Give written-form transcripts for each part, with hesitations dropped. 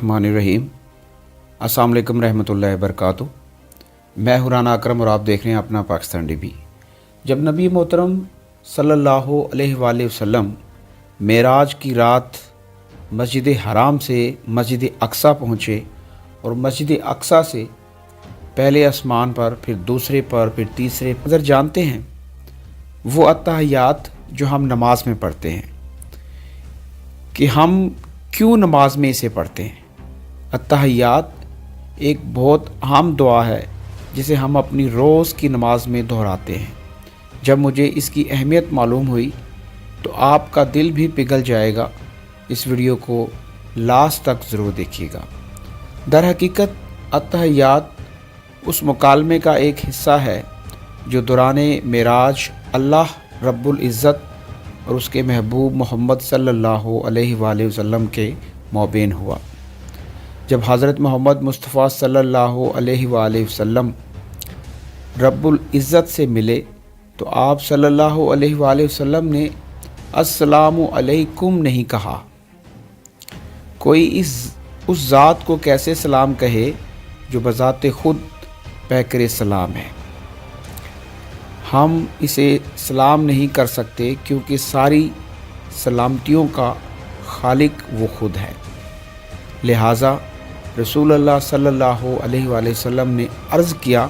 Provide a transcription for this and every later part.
रहमान अस्सलाम वालेकुम रहमतुल्लाहि वबरकातुहू। मैं हुराना अकरम और आप देख रहे हैं अपना पाकिस्तान टीवी। जब नबी मोहतरम सल्लल्लाहु अलैहि वसल्लम मेराज की रात मस्जिद हराम से मस्जिद अक्सा पहुँचे और मस्जिद अक्सा से पहले आसमान पर, फिर दूसरे पर, फिर तीसरे पर, अगर जानते हैं वो अत्तहियात जो हम नमाज में पढ़ते हैं कि हम क्यों नमाज में इसे पढ़ते हैं। अत्तहियात एक बहुत अहम दुआ है जिसे हम अपनी रोज़ की नमाज में दोहराते हैं। जब मुझे इसकी अहमियत मालूम हुई तो आपका दिल भी पिघल जाएगा। इस वीडियो को लास्ट तक ज़रूर देखिएगा। दर हकीकत अत्तहियात उस मुकालमे का एक हिस्सा है जो दौरान मेराज अल्लाह रब्बुल इज़्ज़त और उसके महबूब मोहम्मद सल्लल्लाहु अलैहि वसल्लम के मौबेन हुआ। जब हज़रत मोहम्मद मुस्तफ़ा सल्लल्लाहु अलैहि वसल्लम रब्बुल इज़्ज़त से मिले तो आप सल्लल्लाहु अलैहि वसल्लम ने अस्सलामु अलैकुम नहीं कहा। कोई उस ज़ात को कैसे सलाम कहे जो बज़ाते ख़ुद पैकर सलाम है। हम इसे सलाम नहीं कर सकते क्योंकि सारी सलामतियों का खालिक वो ख़ुद है। लिहाजा रसूलुल्लाह सल्लल्लाहु अलैहि वसल्लम ने अर्ज़ किया,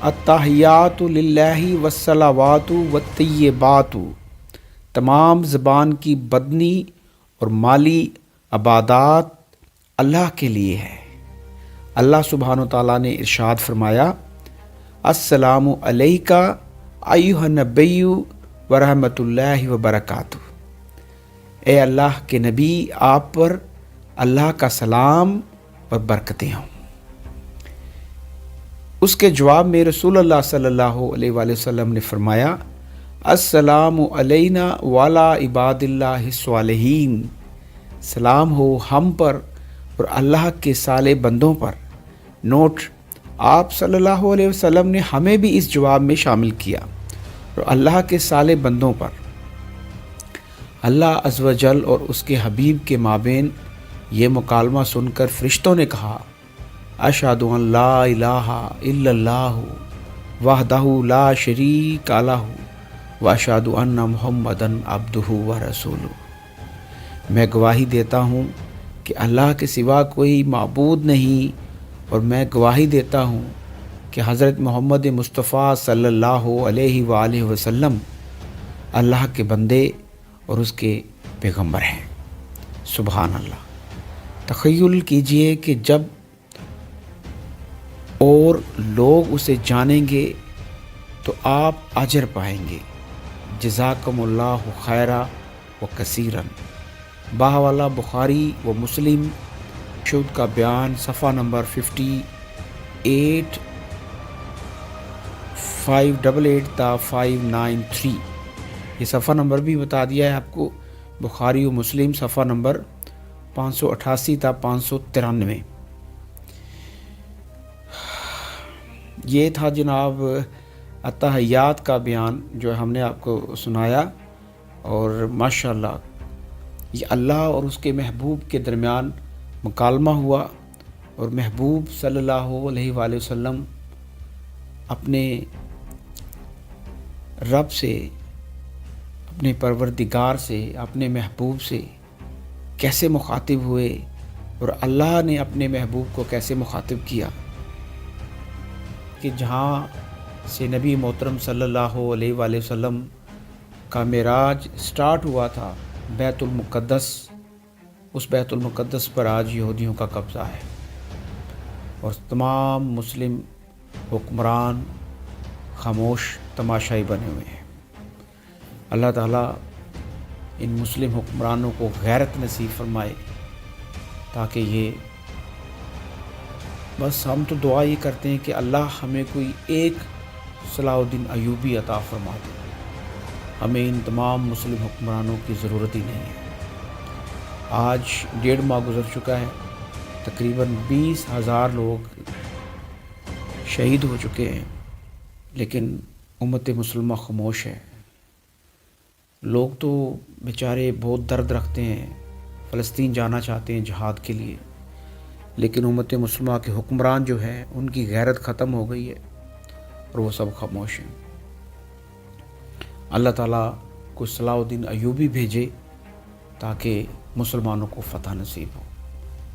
अत्तहियातु लिल्लाहि वस्सलावातु वत्तय्यिबातु, तमाम ज़बान की बदनी और माली इबादत अल्लाह के लिए है। अल्लाह सुब्हान व तआला ने इरशाद फरमाया, अस्सलामु अलैका अय्युहन नबिय्यु व रहमतुल्लाहि व बरकातुहू। ए अल्लाह के नबी, आप पर अल्लाह का सलाम और बरकतें हों। उसके जवाब में रसूलुल्लाह सल्लल्लाहु अलैहि वसल्लम ने फरमाया, अस्सलामु अलैना वाला इबादिल्लाहि स्वालिहीन, सलाम हो हम पर और अल्लाह के साले बंदों पर। नोट, आप सल्लल्लाहु अलैहि वसल्लम ने हमें भी इस जवाब में शामिल किया और अल्लाह के साले बंदों पर। अल्लाह अज़्ज़ व जल और उसके हबीब के माबेन ये मुकालमा सुनकर फ़रिश्तों ने कहा, अशहदु अन ला इलाहा इल्लल्लाहु वहदहु ला शरीका लहु व अशहदु अन्ना मुहम्मदन अब्दुहु व रसूलुहु। मैं गवाही देता हूँ कि अल्लाह के सिवा कोई माबूद नहीं और मैं गवाही देता हूँ कि हज़रत मोहम्मद मुस्तफ़ा सल्लल्लाहु अलैहि वसल्लम अल्लाह के बंदे और उसके पैगंबर हैं। सुभान अल्लाह। तख़य्युल कीजिए कि जब और लोग उसे जानेंगे तो आप अजर पाएंगे। जज़ाकुमुल्लाहु खैरा व कसीरन। बाहवाला बुखारी व मुस्लिम शुद्ध का बयान सफ़ा नंबर 58 588 था 593। ये सफ़ा नंबर भी बता दिया है आपको। बुखारी व मुस्लिम सफ़ा नंबर 588 था 593। ये था जनाब अत्तहियात का बयान जो हमने आपको सुनाया। और माशाअल्लाह ये अल्लाह और उसके महबूब के दरमियान मुकालमा हुआ और महबूब सल्लल्लाहु अलैहि वसल्लम अपने रब से, अपने परवरदिगार से, अपने महबूब से कैसे मुखातिब हुए और अल्लाह ने अपने महबूब को कैसे मुखातिब किया कि जहाँ से नबी मोहतरम सल्लल्लाहु अलैहि वसल्लम का मेराज स्टार्ट हुआ था, बैतुल मुक़द्दस, उस बैतुल मुक़द्दस पर आज यहूदियों का कब्ज़ा है और तमाम मुस्लिम हुक्मरान खामोश तमाशाई बने हुए हैं। अल्लाह ताला इन मुस्लिम हुक्मरानों को गैरत नसीब फरमाए ताकि ये, बस हम तो दुआ ये करते हैं कि अल्लाह हमें कोई एक सलाहुद्दीन अयूबी अता फरमा दे। हमें इन तमाम मुस्लिम हुक्मरानों की ज़रूरत ही नहीं है। आज 1.5 माह गुज़र चुका है, तकरीबन 20,000 लोग शहीद हो चुके हैं, लेकिन उम्मत मुसलमान खामोश है। लोग तो बेचारे बहुत दर्द रखते हैं, फ़लस्तीन जाना चाहते हैं जहाद के लिए, لیکن امت مسلمہ کے حکمران جو ہیں ان کی غیرت ختم ہو گئی ہے اور وہ سب خاموش ہیں۔ اللہ تعالیٰ کو صلاح الدین ایوبی بھیجے تاکہ مسلمانوں کو فتح نصیب ہو۔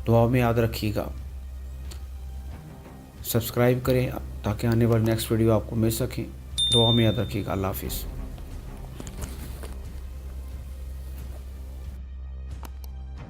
دعا میں یاد رکھیے گا، سبسکرائب کریں تاکہ آنے والی نیکسٹ ویڈیو آپ کو مل سکیں۔ دعا میں یاد رکھیے گا۔ اللہ حافظ۔